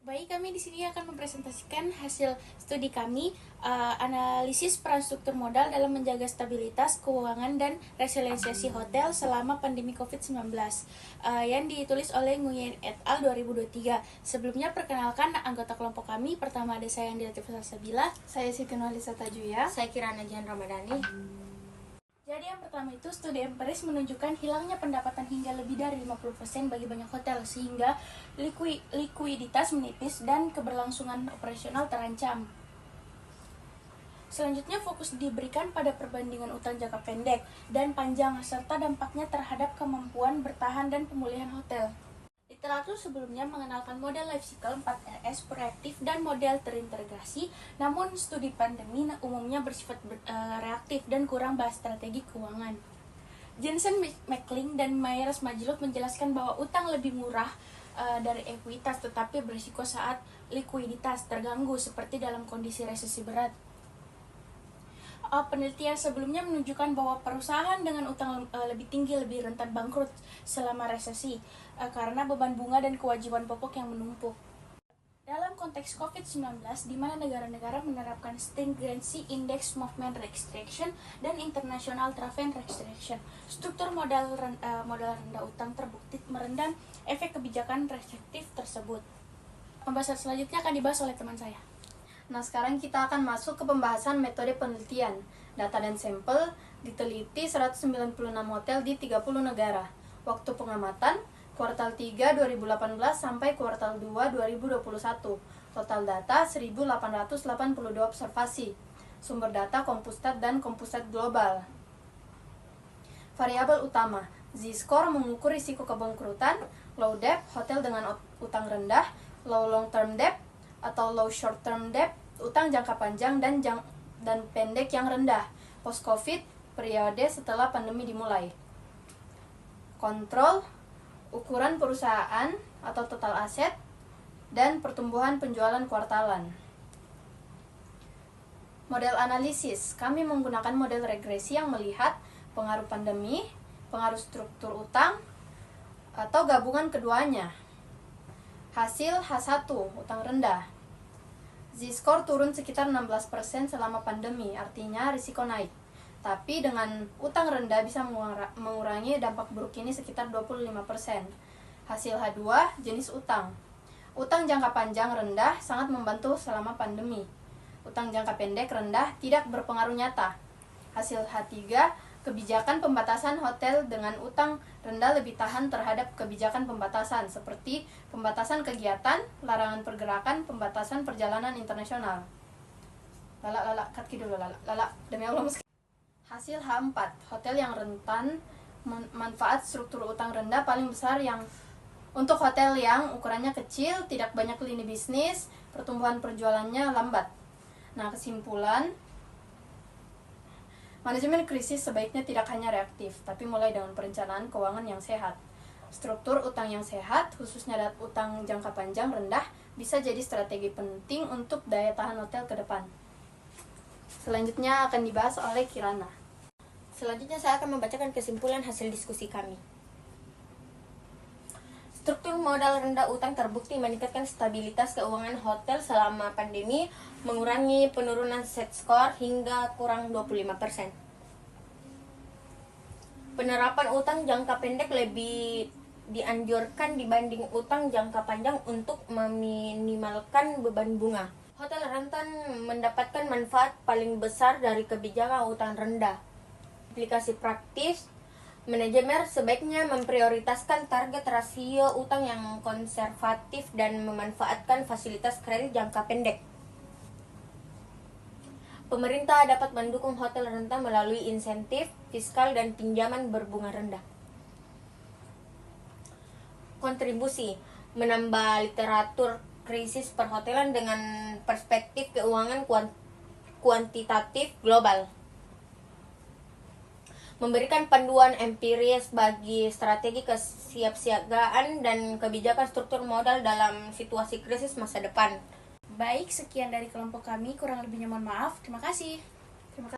Baik, kami di sini akan mempresentasikan hasil studi kami, analisis peran struktur modal dalam menjaga stabilitas keuangan dan resiliensi hotel selama pandemi COVID-19, yang ditulis oleh Nguyen et al. 2023. Sebelumnya, perkenalkan anggota kelompok kami. Pertama ada saya Andi Latifah Salsabila. Saya Siti Nurlisa Tajuya. Saya Kirana Jihan Ramadhani. Jadi yang pertama itu studi empiris menunjukkan hilangnya pendapatan hingga lebih dari 50% bagi banyak hotel, sehingga likuiditas menipis dan keberlangsungan operasional terancam. Selanjutnya fokus diberikan pada perbandingan utang jangka pendek dan panjang serta dampaknya terhadap kemampuan bertahan dan pemulihan hotel. Literatur sebelumnya mengenalkan model life cycle 4RS proaktif dan model terintegrasi, namun studi pandemi umumnya bersifat reaktif dan kurang bahas strategi keuangan. Jensen, Mackling, dan Myers Majluf menjelaskan bahwa utang lebih murah dari ekuitas, tetapi berisiko saat likuiditas terganggu seperti dalam kondisi resesi berat. Penelitian sebelumnya menunjukkan bahwa perusahaan dengan utang lebih tinggi lebih rentan bangkrut selama resesi karena beban bunga dan kewajiban pokok yang menumpuk. Dalam konteks COVID-19, di mana negara-negara menerapkan stringency index movement restriction dan international travel restriction, struktur modal rendah utang terbukti merendam efek kebijakan restriktif tersebut. Pembahasan selanjutnya akan dibahas oleh teman saya. Nah, sekarang kita akan masuk ke pembahasan metode penelitian. Data dan sampel diteliti 196 hotel di 30 negara. Waktu pengamatan, kuartal 3 2018 sampai kuartal 2 2021. Total data 1882 observasi. Sumber data Compustat dan Compustat Global. Variabel utama, Z-score mengukur risiko kebangkrutan, low debt, hotel dengan utang rendah, low long term debt, atau low short term debt, utang jangka panjang dan pendek yang rendah, post covid, periode setelah pandemi dimulai. Kontrol, ukuran perusahaan atau total aset, dan pertumbuhan penjualan kuartalan. Model analisis, kami menggunakan model regresi yang melihat pengaruh pandemi, pengaruh struktur utang, atau gabungan keduanya. Hasil H1, utang rendah. Z-score turun sekitar 16% selama pandemi, artinya risiko naik. Tapi dengan utang rendah bisa mengurangi dampak buruk ini sekitar 25%. Hasil H2, jenis utang. Utang jangka panjang rendah sangat membantu selama pandemi. Utang jangka pendek rendah tidak berpengaruh nyata. Hasil H3, kebijakan pembatasan hotel dengan utang rendah lebih tahan terhadap kebijakan pembatasan seperti pembatasan kegiatan, larangan pergerakan, pembatasan perjalanan internasional. Demi Allah. Hasil H4, hotel yang rentan manfaat struktur utang rendah paling besar yang untuk hotel yang ukurannya kecil, tidak banyak lini bisnis, pertumbuhan perjualannya lambat. Nah, kesimpulan, manajemen krisis sebaiknya tidak hanya reaktif, tapi mulai dengan perencanaan keuangan yang sehat. Struktur utang yang sehat, khususnya utang jangka panjang rendah, bisa jadi strategi penting untuk daya tahan hotel ke depan. Selanjutnya akan dibahas oleh Kirana. Selanjutnya saya akan membacakan kesimpulan hasil diskusi kami. Struktur modal rendah utang terbukti meningkatkan stabilitas keuangan hotel selama pandemi, mengurangi penurunan Z-score hingga kurang 25%. Penerapan utang jangka pendek lebih dianjurkan dibanding utang jangka panjang untuk meminimalkan beban bunga. Hotel rentan mendapatkan manfaat paling besar dari kebijakan utang rendah. Aplikasi praktis, manajemen sebaiknya memprioritaskan target rasio utang yang konservatif dan memanfaatkan fasilitas kredit jangka pendek. Pemerintah dapat mendukung hotel rentan melalui insentif fiskal dan pinjaman berbunga rendah. Kontribusi, menambah literatur krisis perhotelan dengan perspektif keuangan kuantitatif global. Memberikan panduan empiris bagi strategi kesiapsiagaan dan kebijakan struktur modal dalam situasi krisis masa depan. Baik, sekian dari kelompok kami, kurang lebihnya mohon maaf. Terima kasih.